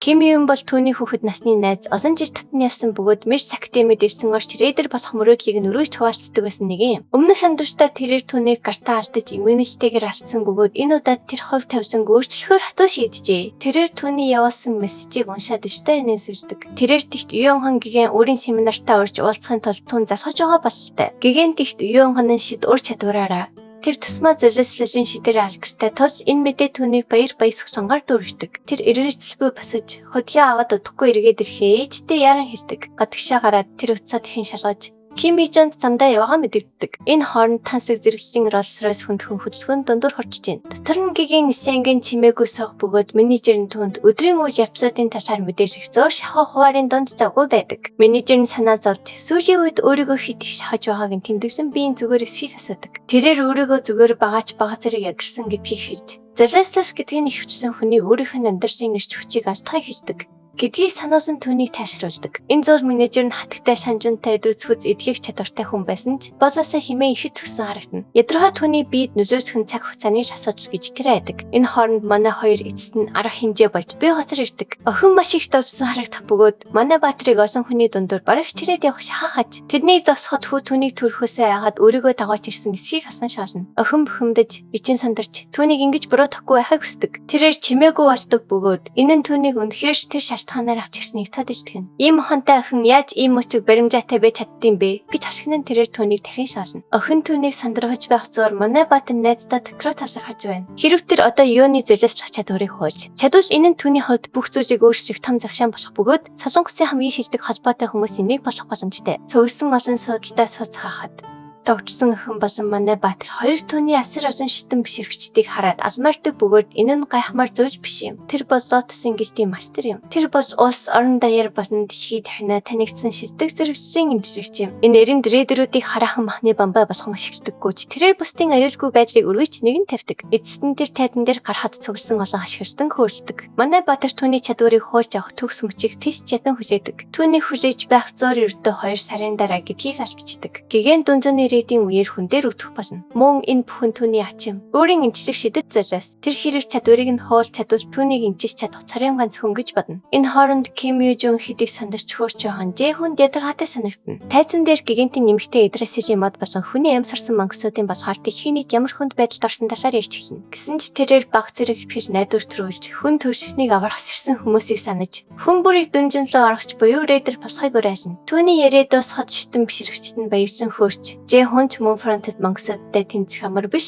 Ким Юн бол түүний хүүхэд насны найз, олон жил татны ясан бөгөөд Миш Академид ирсэн орч рейдер болох мөрөөдлийг нөрөөж хуваалцдаг байсан нэг юм. Өмнөх шандууртаа тэрээр түүнийг гартаа алдаж иммунитетэйгээр алдсан бөгөөд энэ удаад тэр хувь тавьсан өөрчлөхөөр хатуу шийджээ. Тэрээр түүний явуулсан мессежийг уншаад өштэй инээс үздэг. Тэрээр тэгт Юн хан гигэн өөрийн семинартаа урьж уулзахын тулд түн залхаж байгаа бололтой. Гигэн тэгт Юн ханын шид ур чадвараараа тэр тусмаа зөвлөслийн шидээр алдартай тул энэ мэдээ түүнийг баяр баясах сонгаар дүүргэдэг. Тэр эргэлзэлгүй босож хөдөлгөөн аваад удахгүй эргээд ирэхээ ээжтэй яран хэлдэг. Гадагшаа гараад тэр уцаа тхэн шалгаж Ким Бижонд зандаа яваа мэдэгддэг. Энэ хооронд тансаг зэрэглэлийн Rolls-Royce хүндхэн хөдөлгөөнд дундуур хорчж байна. Дотор нь гигийн нисэнгийн чимээгүй сог бөгөөд менежер нь түүнд өдрийн үе эпизодын ташаар мэдээлж зөөр шахах хуваарын дунд завгүй байдаг. Менежер нь санаа зовж сүүжийн үед өөрийгөө хэд их шахаж байгааг нь тэмдэглэн биеийн зүгээр эсхийг асуудаг. Тэрээр өөрийгөө зүгээр багаач бага зэрэг ядарсан гэдгийг хэлж Заласлас гэдгийг ихвчсэн хүний өөрийнх нь амьдралын нэрч хүчийг аж таа хийдэг гэдгийг сануулсан түүнийг тайшруулдаг. Энэ зур менежер нь хатагтай шанжинтай дүүцхүц эдгэх чадвартай хүн байсан ч болоосоо химээ ихэд тгсэн харагдана. Ядраа түүний биед нөлөөлөх цаг хугацааны асуудал гэж тэр айдаг. Энэ хооронд манай хоёр эцэст нь арга хэмжээ болж бие газар ирдэг. Охин маш их давсан харагдах бөгөөд манай баатрыг олон хүний дундуур бараг чирээд явах шахаж. Тэрнийг зогсоход хүү түүнийг төрөхөөсөө яагаад өөрийгөө дагаж ирсэн эсхийг хасан шаална. Охин бухимдаж, ичин сандарч түүнийг ингэж буруутгахгүй байхыг хүсдэг. Тэрээр чимээгүй болдог бөгөөд энэ нь түүнийг үнэхээр тэр шалтгаанаар авч ирснийг тоджилтгэн. Ийм хонтой охин яаж ийм мөчөг баримжаатай байж чаддсан бэ гэж ашигнан тэрээр түүнийг дахин шаална. Охин түүнийг сандрагж байх зуур манай баатан найздаа доктор талархаж байна. Хэрв тэр одоо юуны зэлэслэх чадварыг хууж чадвал энэ нь түүний хувьд бүх зүйлийг өөрчлөх том завшаан болох бөгөөд солонгосын хамгийн шилдэг холбоотой хүмүүсийн нэг болох боломжтой. Цөвсөн олон суудалтай суцгаахад догдсон охин болон манай баатар хоёр түүний асар олон шитэн биширхчдийг хараад алмаардаг бөгөөд энэ нь гайхмаар зүйл биш юм. Тэр бол лотосын гişтийн мастер юм. Тэр бол улс орон даяар болон дэлхийд ханаа танигдсан шилдэг зэрэгцлийн эмчилэгч юм. Энэ эрен рейдерүүдийг хараахан махны бамбай болгон ашигладаггүй ч тэрээр бусдын аюулгүй байдлыг өргөж нэгэн тавьдаг. Эцэст нь тэр тайзан дээр гарахад цугласан олон ашиглалтан хөөрөлдөг. Манай баатар түүний чадварыг хуульж авах төгс мөчийг тэс чадан хүлээдэг. Түүний хүлээж байх зөөр ердөө 2 сарын дараа гэдгийг алдчихдаг. Гигэн дүнжууны рейдийн үеэр хүн дээр өтөх болно. Мөн энэ бүхэн түүний ачим. Өөрийн эмчлэх шидэт золиос тэр хэрэг чадварыг нь хуулж чадвал түүнийг эмчилж чадах царийн ганц хүн гэж бодно. Энэ хооронд Ким Ю Жун хэдийг сандарч хөөрч байгаа Жэхүн ядаргаатай санагдана. Тайзан дээр гигантын нэмэгтэй эдрасилийн мод болон хүний ам сарсан мангасуудын болохоор дэлхийд ямар хүнд байдалд орсон талаар ярьж эхэлнэ. Гэсэн ч тэрээр баг зэрэг хэл найдвар төрүүлж хүн төвшнийг аврахс ирсэн хүмүүсийг санаж хүн бүрийг дүнжинлөө орохч буюу рейдер болохыг уриална. Түүний яриадаас хот шитэн бишрэгчд нь баярлан хөөрч Жэхүн мөн фронтед мангасуудтай тэнцэх амар биш.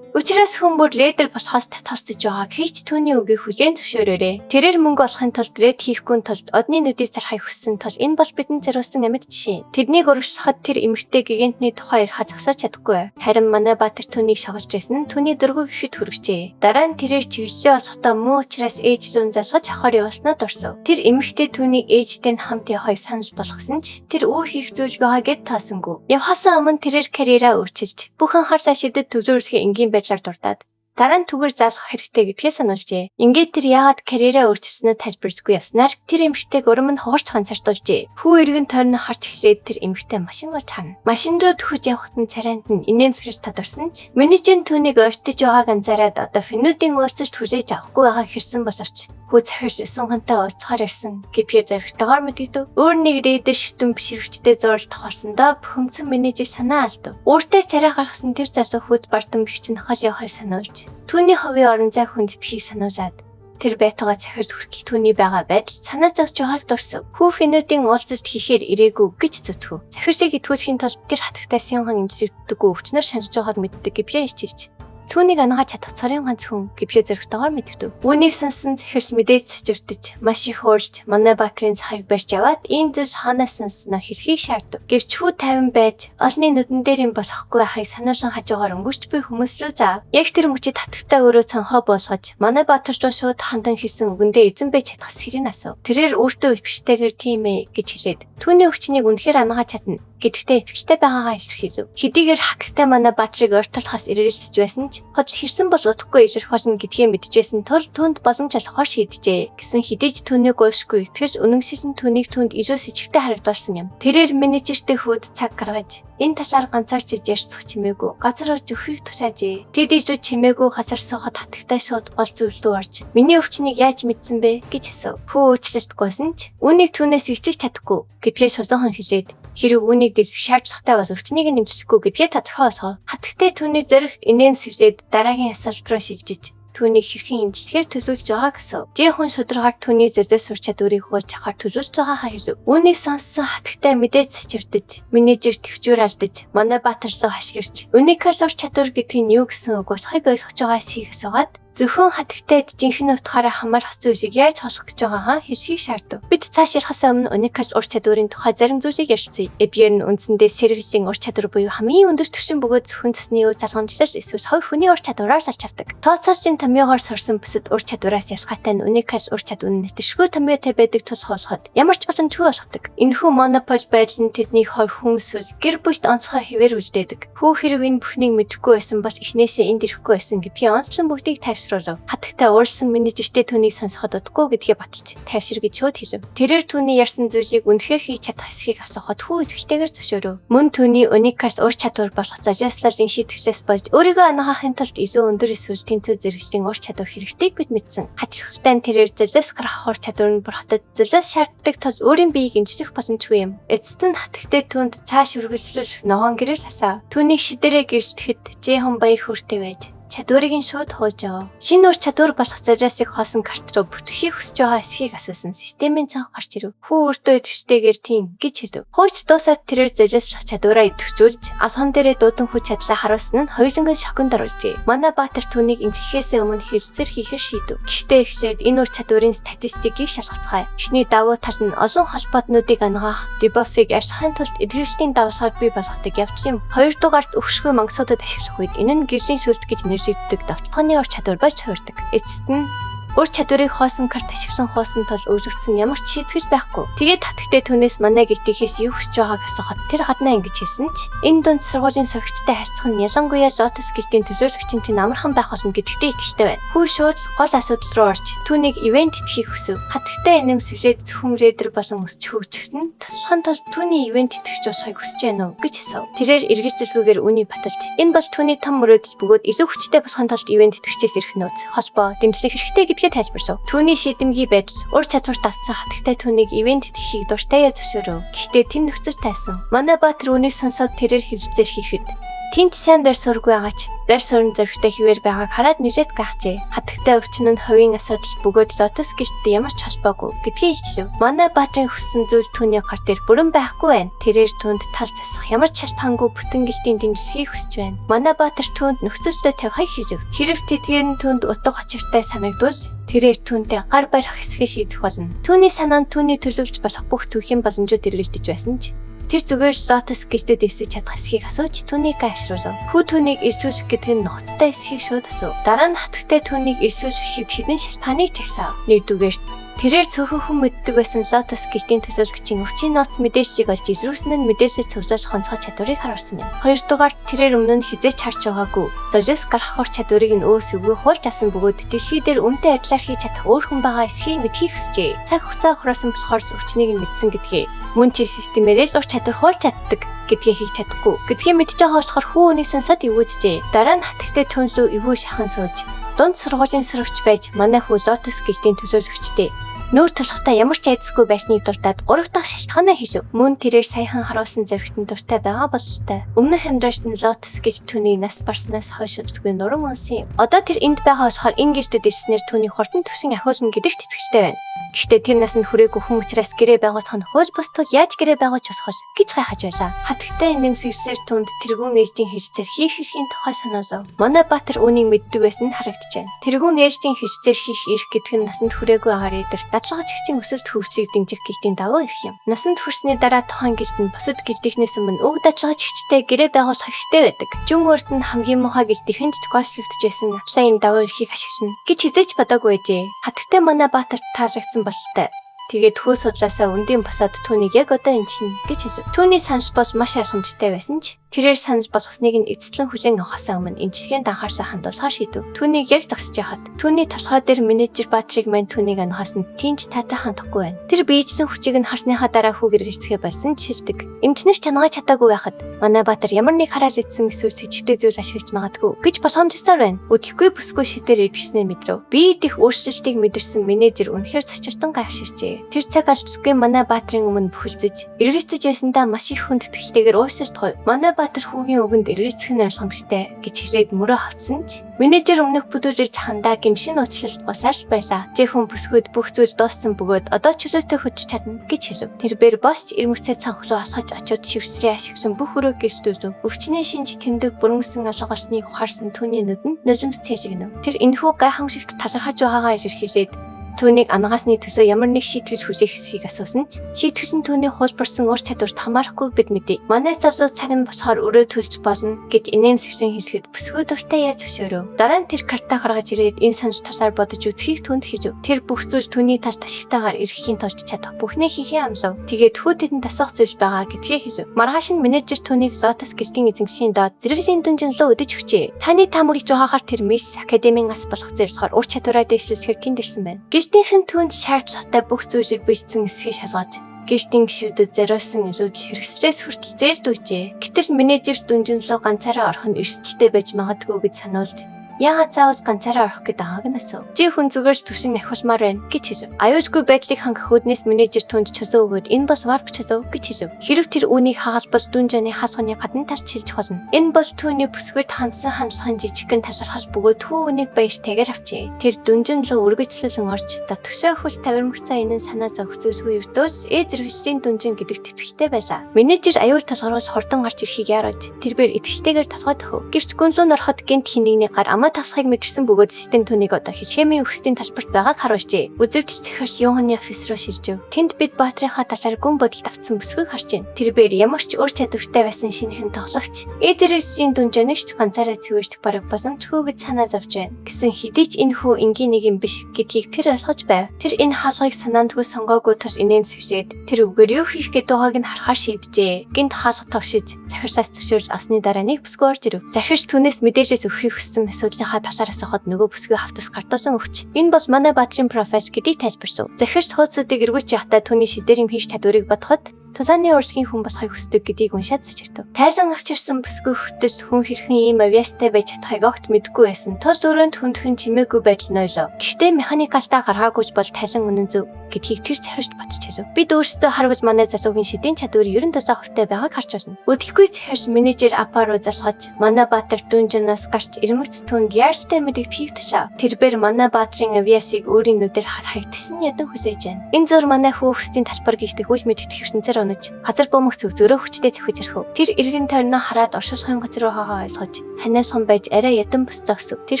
Учираас хүн бүр рейдер болохоос татгалзаж байгааг хийж түүний үгийг хүлээн зөвшөөрөөрэй. Тэрээр мөнгө олохын тулд рейд хийхгүй тулд одны нүдийг зарахыг хүссэн тул энэ бол бидэнд зориулсан амьд жишээ. Тэрнийг урагшлахад тэр эмэгтэй гигантны тухай ярих зогсооч чадахгүй. Харин манай баатар түүнийг шоголж байсан нь түүний дөрвөг ихэд хүргэжээ. Дараа нь тэрээр чиглэлээ олохдоо муу учраас ээж лүүн залгаж авахар явуулснаа дурсав. Тэр эмэгтэй түүнийг ээжтэй нь хамт явахыг санал болгосон ч тэр үе хийх зүйл байгаа гэд таасангүй. Явхасаа өмнө тэрээр карьераа өөрчилж бүх анхаарлаа шидэд төвлөрүүлэхээ энгийн дуртаад дараа нь түгээр заалах хэрэгтэй гэдгээ сануулжээ. Ингээд тэр яагаад карьераа өөрчилснөө тайлбарлахгүй явснаар тэр эмэгтэйг урам нь хуурч хансартуулжээ. Хүү эргэн тойрон харж эхлээд тэр эмэгтэй машин болж харна. Машин руу төхөж явхад нь царайнд нь инээн сэрж тадарсан ч менежер түүнийг ойртож байгааг анзаараад одоо финүүдийн уулзаж хүлээж авахгүй байгааг хэрсэн боловч хүү захирч 9 хонтой уулзахаар ирсэн гэдгээр зоригтойгоор мэдэгдэв. Өөр нэг рейдер шитэн бишрэгчтэй зурж тохолсондоо бөхөнгсөн менежер санаа алдав. Өөртөө царай гаргасан тэр залуу хүүд бардам бэгч нь хол явахыг сануулж түүний хувийн орон зай хүнд бихийг сануулад тэр байтугай захирч хүртэх түүний байгаа байж санаа зовж байгааг дурсав. Хүү финүүдийн уулзалт хийхээр ирээгүй гэж зүтгэв. Захирчийг итгүүлэхийн тулд тэр хатагтай синхан имжлэгддэггүй өвчнөр шанаж байгааг мэддэг гэврээ ичиж түүнийг анагааж чадах царийн ганц хүн гэврээ зөрөгтэйгээр мэддэг. Үүнийг сонсон захирч мэдээж сочирдож маш их хуурж манай баакрын цахыг барьж аваад энэ зүйл хаанаас сонсноо хэлхийг шаардав. Гэвч хүү тайван байж олны нүдэн дээр юм болохгүй ахыг сануулсан хажуугаар өнгөрч буй хүмүүс рүү заав. Яг тэр мөчид татагтаа өөрөө цонхоо болгож манай баатар руу шууд хандан хийсэн үгэндээ эзэн байж чадах сэрийн асуув. Тэрээр өөртөө өвчтэйгээр тийм ээ гэж хэлээд түүний өвчнийг үнэхээр анагааж чадна. Гэдэгтээ ихтэй байгаагаа илэрхийлв. Хэдийгээр хатагтай манай Баатрыг ойртолхоос ирээлсэж байсан ч хож хэрсэн бол удахгүй ижрэх болно гэдгээ мэдчихсэн тул түүнд боломж олох хор шийджээ. Гэсэн хэдий ч түүнийг уушгүй итгэж үнэмшилэн түүнийг түүнд ижөөс ичгтэй харагдуулсан юм. Тэрээр менежертэй хүүд цаг гаргаж энэ талаар ганцаарч ярьцах чимээгүй газар орж өхийг тушаажээ. Тэд ижүү чимээгүй газар суугаад хатагтай шууд гол зөвлөө орж миний өвчнийг яаж мэдсэн бэ гэж асуув. Хүү уучлалтгүйсэн ч үүнийг түүнээс ичиж чадахгүй гэдгээ шулуухан хэлээд хэрэг үүнийг дэвш шаардлагатай бол өвчнийг нэмжлэхгүй гэдгээ тодорхойлгоо. Хатагтай түүний зэрэг инээн сэвлээд дараагийн асуулт руу шилжиж түүнийг хэрхэн имжлэхээр төлөвлөж байгаа гэсэн. Жихэн шударгаар түүний зэрлээс сурч чадварыг хуваалцахаар төлөвлөж байгаа хэлв. Үүнийг сонссон хатагтай мэдээж цэвэрдэж, менежер төвчөр алдаж, манай Баатар руу хашгирч, уникал ур чадвар гэдэг нь юу гэсэн үг болохыг ойлгож байгаас хийх асуугаад зөвхөн хатагтайд жинхэнэ утгаараа хамаарах зүйлийг яаж холох гэж байгаагаа хэлхийг шаардав. Бид цааш ярихаас өмнө уникал ур чадварын тухай зарим зүйлийг ярьцгаая. Эбиер нь үндсэндээ сэргэлийн ур чадвар буюу хамгийн өндөр түвшин бөгөөд зөвхөн цэсний үе залгамжлал эсвэл хоёр хүний ур чадвараар олж авдаг. Тооцоолжийн томьёогоор сурсан бусад ур чадвараас ялгаатай нь уникал ур чадвар нь нэвтршгүй томьёотой байдаг тул хоолоход ямар ч боломжгүй болгодог. Энэхүү монопол байдал нь тэдний хоёр хүмүүсэл гэр бүлд онцгой хэвээр үлдээдэг. Хүү хэрэг энэ бүхнийг мэдэхгүй байсан бол эхнээсээ энд ирэхгүй байсан гэдгийг онцлон бүгдийг хатагтай уурсан менежертэй түүнийг сонсоход удахгүй гэдгээ баталж тайвшир гэж шууд хэлв. Тэрээр түүний ярьсан зүйлийг үнэхээр хийж чадах эсхийг асуухад хүү идэвхтэйгээр зөвшөөрөв. Мөн түүний уникал ур чадвар болох золиослолын шийдвэрлээс болж өөрийгөө анагаахын тулд илүү өндөр эсвэл тэнцүү зэрэглэлийн ур чадвар хэрэгтэйг бид мэдсэн. Хатагтай тэрээр золиос гарах ур чадвар нь бурхтад золиос шаарддаг тул өөрийн биеийг имжлэх боломжгүй юм. Эцэст нь хатагтай түүнд цааш үргэлжлүүлэх ногоон гэрэл хасаа. Түүнийг шидэрээ гэрчлэхэд Жихэн баяр хүртэй байж чадварыг нь шууд хууж авав. Шинэ ур чадвар болох золиосыг хоосон карт руу бүтгэхийг хүсэж байгаа эсхийг асуусан системийн цанх гарч ирэв. Хүү өөртөө идэвхтэйгээр тийм гэж хэлв. Хууч дуусаад тэрээр золиослох чадвараа идэвхжүүлж асуун дээрээ дуудан хүч чадлаа харуулсан нь хоёулангийн шоконд оруулжээ. Манай Баатар түүнийг имжлэхээс өмнө хэрэгцээр хийхэр шийдэв. Гэхдээ эхлээд энэ ур чадварын статистикийг шалгацгаая. Эхний давуу тал нь олон холбоотнуудыг ангаах дебафыг арилгахын тулд эдгэрлийн давсаар бий болгодог явц юм. Хоёрдугаарт өвшгөө мангасуудад ашиглах үед энэ нь гэрлийн сүлт гэж нэршигддэг давталгааны ур чадвар болж хувирдаг. Эцэст нь ур чадварыг хоосон карт ашигласан хоосон тул өвлөгдсөн ямар ч шийдвэр байхгүй. Тэгээд хатагтай түүнээс манай гэртийнхээс юу хүсэж байгааг асуухад тэр хаднаа ингэж хэлсэн ч энэ дунд сургуулийн сувгчтай харьцах нь ялангуяа Lotus гэртийн төлөөлөгчийн чинь амархан байх болно гэдэгтэй ихтэй байна. Хүү шууд гол асуудал руу орж түүнийг ивент идэхийг хүсв. Хатагтай энэм сэвлээд зөвхөн рейдер болон өсч хөгжихтэн тусахын тулд түүний ивент идэвч болохыг хүсэж байна уу гэж асуув. Тэрээр эргэлзэлгүйгээр үнийг баталж энэ бол түүний том мөрөөдөл бөгөөд илүү хүчтэй болохын тулд ивент идэвчээс ирэх нөөц холбоо дэмжлэг хэрэгтэй гэдгийг тайлбарлав. Түүний шийдэмгий байдал ур чадвар татсан хатагтай түүнийг ивент идэхийг дуртайя зөвшөөрөв. Гэхдээ тэм нөхцөл тайсан. Манай Баатар үнийг сонсоод тэрээр хэлэлцээр хийхэд Тинч сайн байр суурьгүй байгаач байр суурин зөрөгтэй хിവэр байгааг хараад нэлээд гайхжээ. Хатагтай өвчин нь хувийн асуудал бөгөөд Lotus гэртээ ямар ч холбоогүй гэдгийг хэлв. Манай Баатрын хүссэн зүйл түүний гар дээр бүрэн байхгүй байна. Тэрээр түүнд тал засах ямар ч шалтгаангүй бүтэн гэртийн дэмжлэгийг хүсэж байна. Манай Баатар түүнд нөхцөлтэй тавихыг хэлв. Хэрэг тэдгээр нь түүнд утга учиртай санагдвал тэрээр түүнтэй гар барих хэсгийг шийдэх болно. Түүний санаанд түүний төлөвлөж болох бүх түүхийн боломжууд эргэлдэж байсан ч тэр зүгээр Lotus гэртээ дэсэж чадах эсхийг асууж түүнийг гайшруулв. Хүү түүнийг эрсүүлэх гэдэг нь ноцтой эсхийг шууд асуув. Дараа нь хатагтай түүнийг эрсүүлэхэд хэдэн шалтгааныг чагсаав. Нэгдүгээр тэрээр цөөхөн хүн мэддэг байсан Lotus гэртийн төлөөлөгчийн өвчин ноц мэдээллийг олж изрүүлсэн нь мэдээлэлээс цуглуулж онцгой чадварыг харуулсан юм. Хоёрдугаар тэрээр өмнө нь хизээч харж байгаагүй золиос гарах ур чадварыг нь өөс өвгөө хуулж асан бөгөөд дэлхий дээр үнэтэй ажиллаж хийж чадах өөр хүн байгаа эсхийг мэдхийг хүсжээ. Цаг хугацаа хураасан болохоор өвчнийг нь мэдсэн гэдгээ. Мөн чи системээрээ ур чадвар хуулж чаддаг гэдгийг хийж чадахгүй. Гэдгийг мэдж байгаа болохоор хүү үнийг сонсоод ивүүжжээ. Дараа нь хатагтай түнлүү ивүү шахан сууж дунд сургуулийн сурагч байж манай хүү Lotus гэртийн төлөөлөгчтэй нүүр толготой ямар ч айдасгүй байсныг дуртаад 3 дахь шалтгаанаа хэлв. Мөн тэрээр саяхан харуулсан зөрөгтөнд дуртай байгаа бололтой. Өмнөх амьдралд нь Lotus гэж түүний нас барснаас хойш өдөргүй нуран унсан юм. Одоо тэр энд байгаа болохоор энэ гэртүүд ирснээр түүний хурдан төвшин ахиулна гэдэгт итгэжтэй байна. Гэхдээ тэр насанд хүрээгүй хүн учраас гэрээ байгуулах нь хууль бус тул яаж гэрээ байгуулж болох вэ гэж гайхаж байлаа. Хатагтай нэмсэлсээр түнд тэргүүн ээжийн хэлцээр хийх хэргийн тухай санаалав. Манай Баатар үүнийг мэддэг байсан нь харагдаж байна. Тэргүүн ээжийн хэлцээр хийх эрх гэдэг нь насанд хүрээгүй агаар эдэр дадлагчгийн өсөлт хөгжлийг дэмжих гэлтийн давуу эрх юм. Насанд хүрсний дараа тухайн гэлт нь бусад гэлтийнхнээс өмнө уг дадлагчтай гэрээ байгуулах хэрэгтэй байдаг. Жүн өрт нь хамгийн муухай гэлтийн ч тохиолдлогдож байсан начлаа энэ давуу эрхийг ашиглана гэж хизээч бодоогүй байжээ. Хатагтай манай Баатар таалагдсан бололтой. Тэгээд хөөс удаасаа үндийн босоод түүнийг яг одоо энэ чинь гэж хэлв. Түүний санал бос маш ойлгомжтой байсан ч тэрээр санал босгосныг нь эцэслэн хүлээн авахаас өмнө эмчилгээнд анхаарсаа хандуулахаар шийдэв. Түүнийг яг зогсож яхад түүний толгой дээр менежер Патрик мань түүнийг анхаас нь тинч таатай хандахгүй байна. Тэр биеижсэн хүчийг нь харсныхаа дараа хүүгэр гэрцгээ болсон ч шилдэг. Эмчнэр чангаа чадаагүй байхад манай Баатар ямар нэг хараал идсэн эсвэл сэжигтэй зүйл ашиглаж магадгүй гэж боломжтой байна. Өдөргүй бүсгүй шидээр ирсэн мэдрв. Биед их өөрчлөлтийг мэдэрсэн менежер үнэхээр цочиртон гайхширчээ. Тэр цаг алцгүй манай Баатрын өмнө бүхэлдэж эргэцэж байсандаа маш их хүнд төвхтэйгээр уусаж туй. Манай Баатар хүүгийн өгөнд эргэцэх нь ойлгомжтой гэж хэлээд мөрөө хавцсан ч менежер өмнөх бүдүүрээр цахандаа гимшин уучлалт босаар байлаа. Жи хүн бүсгүйд бүх зүйл дууссан бөгөөд одоо чөлөөтэй хөдж чадна гэж хэлв. Тэрээр босч ирмэгцээ цанх руу алхаж очиод шивсрээ ашигласан бүх өрөө гисдүүв. Өвчний шинж тэмдэг бүрэнсэн алгасныг ухаарсан түүний нүдэнд нөжмс цэжигнэв. Тэр энэхүү гайхан шигт талархаж байгаагаа илэрхийлээд түүнийг ангаасны төлөө ямар нэг шийтгэл хүлээх эсхийг асуусан ч шийтгэл нь түүний хуулбарсан ур чадварт хамаарахгүй бид мэдээ. Манай залуу цаг нь болохоор өрөө төлж болно гэж инээн сэвсэн хэлэхэд бүсгүй дуртай яаж зөвшөөрөв. Дараа нь тэр карта гаргаж ирээд энэ санал талаар бодож үзхийг түнд хийж өг. Тэр бүх зүйл түүний талд ашигтайгаар эрхэхийн тулд чадах бүхнээ хийхээ амлав. Тэгээд хүүтэд нь тасах зүйл байгаа гэдгээ хэлв. Маргааш нь менежер түүнийг Лотос гэлтийн эзэмшлийн доод зэрэглэлийн дүнжин рүү өдөж хүчээ. Таны таамаг гэж байгаагаар тэр Мисс Академийн ас болох зэрлэгээр ур чадвараа дэвшлэхээр тэндэрсэн байна. Гэртийнхэн түүнд шаард соттой бүх зүйлийг бичсэн эсхийг шалгаж гэртийн гишүүдэд зориулсан илүүд хэрэгслээс хүртэл зээлдүүжээ. Гэтэл менежер дүнжин рүү ганцаараа орох нь эрсдэлтэй байж магадгүй гэж сануулж яагаад заавал ганцаараа орох гэдэг байгааг нь асуув. Чи хүн зүгээр түвшин ахиулмаар байна гэж хэлв. Аюулгүй байдлыг хангах үүднээс менежер түнд чөлөө өгөөд энэ бол варп чөлөө гэж хэлв. Хэрв тэр үүнийг хаалбал дүнжаны хаалганы гадна тарч хэлж болно. Энэ бол түүний бүсгүйд хандсан хандлагын жижигхэн талархал бөгөөд түүнийг баяртайгаар авчээ. Тэр дүнжин рүү үргэлжлүүлэн орж татгшаа хөл тавирмагцаа энэ санаа зовхцүүлгүй өртөөс зэрэгчлийн дүнжин гэдэгт итгэвчтэй байлаа. Менежер аюул толгоос хордон гарч ирэхийг яарч тэрээр итгэвчтэйгээр толгойд өгөв. Гэвч гүнзүүн ороход гинт хинэгний гар тасхыг мэдэрсэн бөгөөд систем түүнийг одоо химийн өсөлтийн талбарт байгааг харуулжээ. Үзэгдэл захирал Юханы офис руу шилжив. Тэнд бид Баатрынхаа талаар гүн бодолд автсан бүсгүйг харж байна. Тэрээр ямар ч ур чадвартай байсан шинэхэн тоглогч зэрэгчлийн дүнжэнэгч ганцаараа цэвэрч бараг боломжгүй гэж санаа зовж байна. Гэсэн хэдий ч энэ хүү энгийн нэг юм биш гэдгийг тэр ойлгож байв. Тэр энэ хаалгыг санаандгүй сонгоогүй тул инээн сэвшээд тэр үгээр юу хийх гээд байгааг нь харахаар шийджээ. Гинт хаалга тогшиж захирлаас зөвшөөрж осны дараа нэг бүсгүй орж ирв. Захирч түүнээс мэдээлэл өгөхийг хүссэн асуудлынхаа талаар асуухад нөгөө бүсгүй хавтас гартуулсан өгч. Энэ бол манай Баатрын профессор гэдгийг тайлбарсав. Захирч хуудсуудыг эргүүлж явахдаа түүний шидээр юм хийж чадварыг бодоход тулааны урлагийн хүн болохыг хүсдэг гэдгийг уншаад зочирдов. Тайлан авчирсан бүсгүй хүртэл хүн хэрхэн ийм авьяастай байж чадахыг огт мэдгүй байсан. Тус өрөөнд хүн чимээгүй байдал нойлоо. Гэхдээ механикалтаа гаргаагүйч бол тайлан үнэн зөв гэдгийг тэр захирч батж хэлв. Бид өөрсдөө харвал манай залуугийн шидийн чадвар 97% байгааг харж байна. Өдөргүй захирч менежер апаа руу залгаж манай Баатар дүнжинаас гарч ирмэгц түнд яаралтай мэрийг пивтшаа. Тэрээр манай Баатрын авьяасыг өөрийн нүдээр харагдсан ядан хүлээж байна. Энэ зур манай хүүхсдийн талбар гихдэг үл мэддэг ертөнцөөр газар бөмбөг зөвзөрөө хүчтэй цэвэж ирэх. Тэр эргэн тойрноо хараад оршуулгын газар руу хаагаа ойлгож ханиалхан байж арай ядан бүс зогсов. Тэр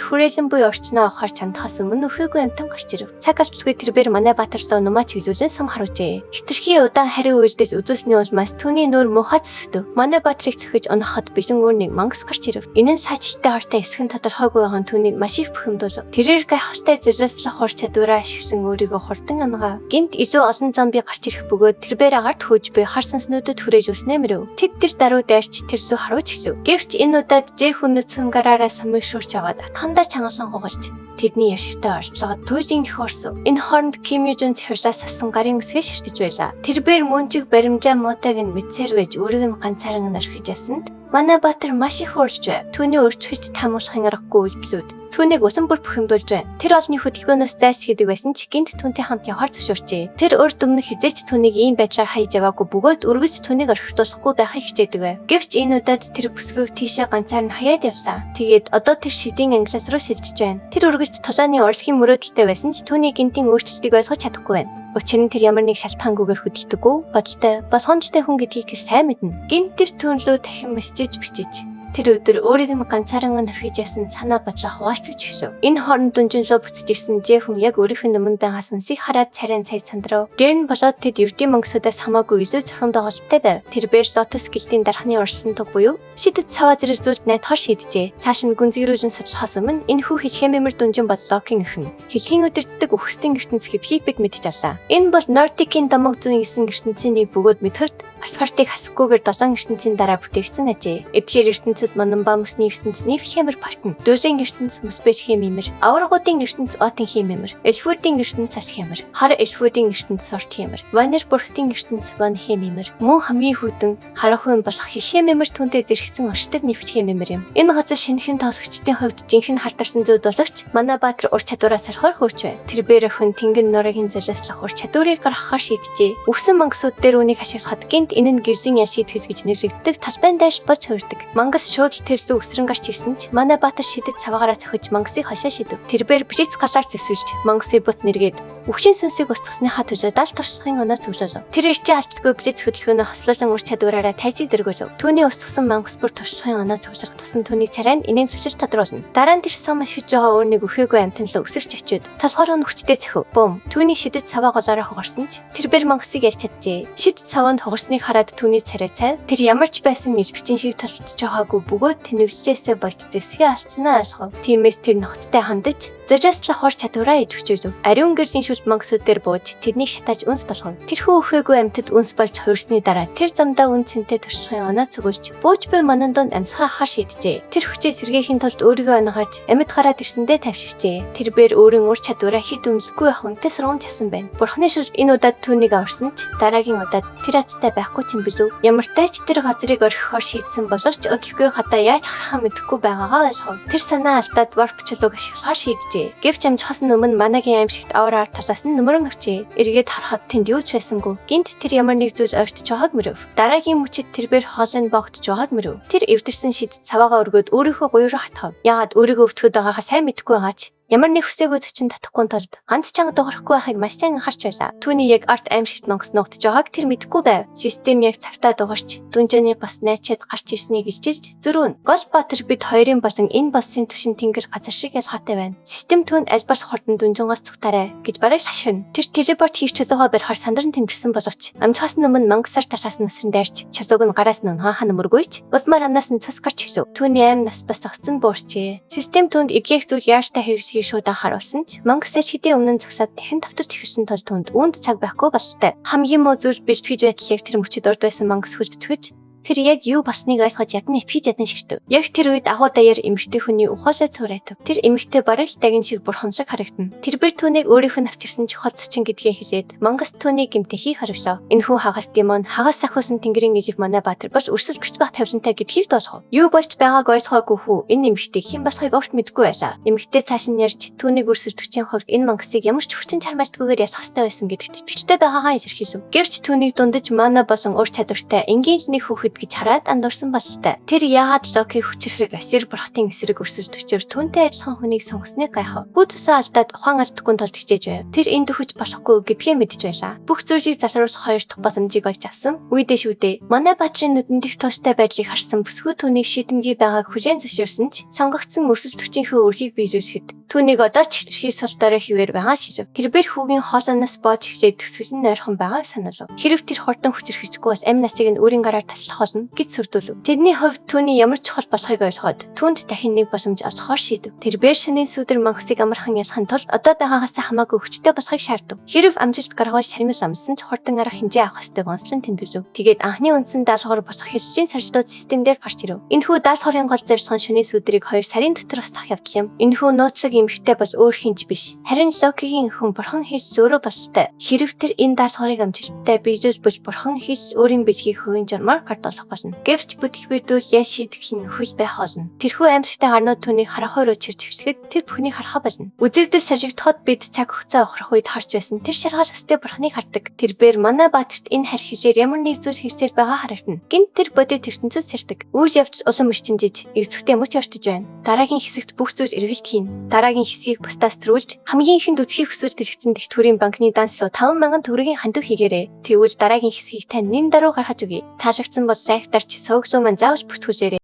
хүрээлэн буй орчноо авахар чандахаас өмнө өхөөгүй амтан гарч ирв. Цаг алцгүй тэрээр манай Баатар руу нумаач хилүүлэн сам харуулжээ. Хитрхи удаан хариу үйлдэл үзүүлсний улмаас түүний нүүр муухай зэсдэв. Манай Баатрыг цохиж унахад бэлэн үүрнийг мангас гарч ирв. Энэ нь саачтай хортой эсхэн тодорхойгүй байгаа түүнийг маш их бухимдуулв. Тэрээр гайхалтай зэрэслэх хор чадвараа ашигласан өөрийгөө хурдан ангаа. Гинт илүү олон зомби гарч ирэх бөгөөд тэрээр агарт хөөж би харсан снүүдэд хүрээж үснэ мөрөв. Тэд тэр даруй дайрч тэр рүү харуулж эхлэв. Гэвч энэ удаад хүнэцэн гараараа самыг шуурч аваад атхандаа чангалан хугалж тэдний яшигтай орчлоод туйлын их орсов. Энэ хооронд Ким Южун захирлаас ассан гарын үсгээ ширтэж байлаа. Тэрээр мөнжиг баримжаа муутайг нь мэдсээр байж өөрийг нь ганцаараа орхиж ясанд манай Баатар маш их уурж байв. Түүний өрчгөж тамуулахын аргагүй үйлдэлүүд түүнийг усан бүр бухимдуулж байна. Тэр олны хөдөлгөөнөөс зайлсхийдэг байсан ч гинт түүнтэй хамт явахар зөвшөөрчээ. Тэр урд өмнө хизээч түүнийг ийм байдлаар хайж яваагүй бөгөөд үргэлж түүнийг орхитуулахгүй байхыг хичээдэг байв. Гэвч энэ удаад тэр бүсгүйг тийшээ ганцаар нь хаяад явлаа. Тэгээд одоо тэр шидийн ангилал руу шилжиж байна. Тэр үргэлж тулааны урлагийн мөрөөдөлтэй байсан ч түүний гинтийн өөрчлөлтийг ойлгож чадахгүй байна. Учир нь тэр ямар нэг шалбахангүйгээр хөдөлдөггүй, бодолтой, болгоомжтой хүн гэдгийг сайн мэднэ. Гинт тэр түүн рүү дахин мессеж бичиж тэр өдөр өөрийн ганцаараа навхиж ясан санаа бодлоо хуваалцаж өгшөв. Энэ хооронд дүнжинлөө буцаж ирсэн Жэхүн яг өөрийнх нь өмнө байгаа сүнсийг хараад царайн цай сандрав. Дээр нь болоод тэд евдийн мөнгөсүүдээс хамаагүй илүү цахимд байгуултай байв. Тэрээр Лотос гэлтийн дархны урсан туг буюу шидэт цаваа зэрэг зүүж найдахаар шийджээ. Цааш нь гүнзгийрүүжин савчхаас өмнө энэ хүү хэлхэмээр дүнжин бодлоогийн өхөн. Хэлхийн өдөртдөг үхсдийн ертөнц хипхипиг мэдж авлаа. Энэ бол Нортикийн дамаг зүүн 9 ертөнцийн нэг бөгөөд мэдхэрт асгартыг хасахгүйгээр 7 ертөнцийн дараа бүтээгдсэн ажээ. Эдгээр ертөнцид Манамба мөсний ертөнц Нифхэмэр партн, Дөрийн ертөнц Мөсбэш хэмэмэр, Аврагуудын ертөнц Отын хэмэмэр, Эльфүүдийн ертөнц Аш хэмэр, Хар Эльфүүдийн ертөнц Сорт хэмэр, Ванер бүрхтийн ертөнц Ван хэмэмэр, мөн хамгийн хүйтэн харахуун болох хэмэмэр түнтэй зэрэгцэн оршдог Нифч хэмэмэр юм. Энэ газар шинэхэн тоглогчдын хувьд жинхэнэ хардарсан зүйл боловч Манай Баатар ур чадвараас архаар хөөч бай. Тэрээр охин тэнгэр нурагийн золиослох ур чадварыг гаргахаар шийджээ. Үхсэн мангасууд дээр үнийг ашиглахад гинт энэ нь гэрзийн яшид гэж нэрвэгддэг талбайн дайш бож хувирдаг. Мангас шууд тэр рүү өсрөн гарч ирсэн ч Манай Баатар шидэт цаваагаараа цохиж мангасыг хашаа шидэв. Тэрээр Блиц галаар зэсвэлж мангасыг бут нэргээд Үхшийн сүнсийг устгасныхаа төлөө даал туршлагын оноо цуглуулв. Тэр ирчээ алддаггүй Блиц хөдөлгөөнөө хослолон ур чадвараараа тайзыг дэргүүлв. Түүний устгасан мангас бүр туршлагын оноо цуглах тусан түүний царайнд инээн сүлжир тодруулна. Дараа нь тэр сам ашигж байгаа өөрнийг өхөөгүй амтанлаа өсөрч очиод толгоор нь хүчтэй цохив. Бум. Түүний шидэт цаваа голоороо хугарсан ч тэрээр мангасыг ялж чаджээ. Шид цаваанд хугарсныг хараад түүний царай цай тэр ямар ч байсан нэлбчин шиг толцож байгаагүй бөгөөд тэнэглэлээсээ болж зэсгээ алдснаа ойлгов. Тиймээс тэр ноцтой хандаж зожааслах ур чадвараа идэвхжүүлв. Ариун гэрлийн шүлж мангасууд дээр бууж тэднийг шатааж үнс болгов. Тэрхүү өхөөгүй амьтад үнс болж хувирсны дараа тэр замдаа үн цэнтэй туршлагын оноо цугулж бууж буй манан донд амьсгаа хаа шийджээ. Тэр хүчээ сэргээхийн тулд өөрийгөө оноогож амьд гараад ирсэндээ тавьшигчээ. Тэрээр өөрийн ур чадвараа хэд үнэлэхгүй байх үнтэй сургамж часан байна. Бурхны шүлж энэ удаад түүнийг аварсан ч дараагийн удаад тэр аттай байхгүй ч юм билүү. Ямар тач тэр газрыг орхихоор шийдсэн боловч өгөхгүй хадаа яаж харахаа мэдэхгүй байгаагаа ойлгов. Тэр санаа алдаад варп чулууг ашиглахаар шийджээ. Гэвч амжихаас өмнө манагийн аимшигт авраар талаас нь нөмрөн авчээ. Эргээд харахад тэнд юу ч байсангүй. Гинт тэр ямар нэг зүйл ойртож байгааг мөрөв. Дараагийн мөчид тэрээр хоолойн богдож байгааг мөрөв. Тэр эвдэрсэн шид цаваагаа өргөөд өөрийнхөө буюуруу хатгав. Яагаад өөрийгөө өвтгöd байгаагаа сайн мэдэхгүй байгаач ямар нэг хүсээгүй зочин татахгүй тулд ганц чанга догорохгүй байхыг маш сайн анхаарч байлаа. Түүний яг арт аимшигт нонгос ногдож байгааг тэр мэдэхгүй байв. Систем яг цагтаа дугарч дүнжээний бас найчаад гарч ирснийг илчилж зөрүүн. Голбаатар бид хоёрын болон энэ болсын түшин тэнгэр газар шиг ялгаатай байна. Систем түүнд аль болох хурдан дүнжингоос цугтаарай гэж барыг хашгирна. Тэр телепорт хийх чулуугаа барихаар сандран тэмцсэн боловч амжихаас өмнө мангасаар талаас нь өсрөн дайрч чулууг нь гараас нь хаана мөргөөч улмаар амнаас нь цус гарч эхлэв. Түүний аим нас бас огцон буурчээ. Систем түүнд эвгэх зүйл яаштай хэрэглэхийг шууд анхааруулсан ч мангасаж хэдийн өмнө загсаад дахин давтарч ихсэн тул түнд үүнд цаг байхгүй бололтой. Хамгийн муу зүйл биш гэж байдлыг тэр мөчөд урд байсан мангас хүлж төж тэр яг юу болсныг ойлгож ядны эпхиж ядна шигтэв. Яг тэр үед агуу даяар эмэгтэй хүний ухаалаа цуурайтав. Тэр эмэгтэй бараг дагин шиг бурханлаг харагдана. Тэрээр түүнийг өөрийнх нь авчирсан чухал зочин гэдгээ хэлээд мангас түүнийг гэмтэхийг харуулв. Энэхүү хагалт демон хагас сахиусан тэнгэрийн ижив Манай Баатар бас өрсөлд хүч бах тавьсантай гэдгийг доолгов. Юу болж байгааг ойлгоогүй хүү энэ эмэгтэй хэн болохыг огт мэдгүй байлаа. Эмэгтэй цааш нь ярьж түүнийг өрсөлд хүчийн хувьд энэ мангасыг ямар ч хүчин чармайлтгүйгээр ялах ёстой байсан гэдэгт итгэвчтэй байгаагаа илэрхийлв. Гэвч түүнийг дундаж Манай болон ур чадвартай энгийн нэг хүүхэд гэж хараад андуурсан бололтой. Тэр яагаад Локи хүчрхэг Асир бурхтын эсрэг өрсөлд хүчээр түүнтэй адилхан хүнийг сонгосныг гайхав. Бүх цусаа алдаад ухаан алдахгүй тулд хичээж байв. Тэр энд төхөж болохгүй гэдгээ мэдж байлаа. Бүх зүйлийг залруулах хоёр дахь боломжийг олж авсан. Үедээ шүү дээ. Манай Баатрын нүдэнд их тууштай байдлыг харсан бүсгүй түүнийг шийдэмгий байгааг хүлээн зөвшөөрсөн ч сонгогдсон өрсөлд хүчийнхээ өрхийг биелүүлэхэд түүнийг одоо ч хилэрхий сувдаараа хിവэр байгаа хэлв. Тэрээр хүүгийн хоолойноос боож хичээд төсвөл нь ойрхон байгааг сануулв. Хэрв тэр хурдан хүчрхэгчгүй бас амь насыг нь өөрийн гараар таслах болно гэж сүрдүүлв. Тэрний хувьд түүний ямар чухал болохыг ойлгоод түүнд дахин нэг боломж олгохоор шийдэв. Тэрээр шанийн сүдэр мангасыг амархан ялахын тулд одоо байгаагаас хамаагүй хүчтэй болохыг шаардав. Хэрв амжилт гаргаж шармил амсан ч хурдан арга хэмжээ авах ёстой онцлон тэмдэглэв. Тэгээд анхны үндсэн даалгавар болох хэлжийн саржилтууд системээр гарч ирэв. Энэхүү даалгаврын гол зорилго нь шөнийн сүдрийг 2 сарын дотор устгах явдал юм. Энэхүү нууцлаг эмэгтэй бол өөр хинч биш. Харин Локигийн хүн бурхан хийж зөөрөө бололтой. Хэрв тэр энэ даалгаврыг амжилттай биелүүлбэл бурхан хийж өөрийн бичгийг хувийн журмаар гардуулах болно. Гэвч бүтгэгдвэл яа шийдэх нь хөл байх болно. Тэрхүү амьсгалтай гарнууд түүнийг харахаар өчирч эхлэхэд тэр бүхнийг харахаа болно. Үзэгдэл сажигдоход бид цаг хугацаа охрох үед харж байсан тэр шаргаал өстэй бурханыг хардаг. Тэрээр Манай Баатарт энэ харь хижээр ямар нэг зүйл хийсээр байгаа харагдана. Гинт тэр бодит ертөнцөд сэрдэг. Үүж явж улам ирчинжиж эвцэгтэй мөч ортож байна. Дараагийн хэсэгт бүх зүйл эргэлж хийн. Дараагийн хэсгийг бусдаас төрүүлж хамгийн ихэнд үсгийг хүсвэж тэрэгцэн дэх төрийн банкны данслуу 5,000 төгрөгийн хандив хийгээрэй. Тэгвэл дараагийн хэсгийг тань нин даруй гаргаж өгье. Таалагдсан бол лайк дарч сувглуу маань заавал бүртгүүлээрэй.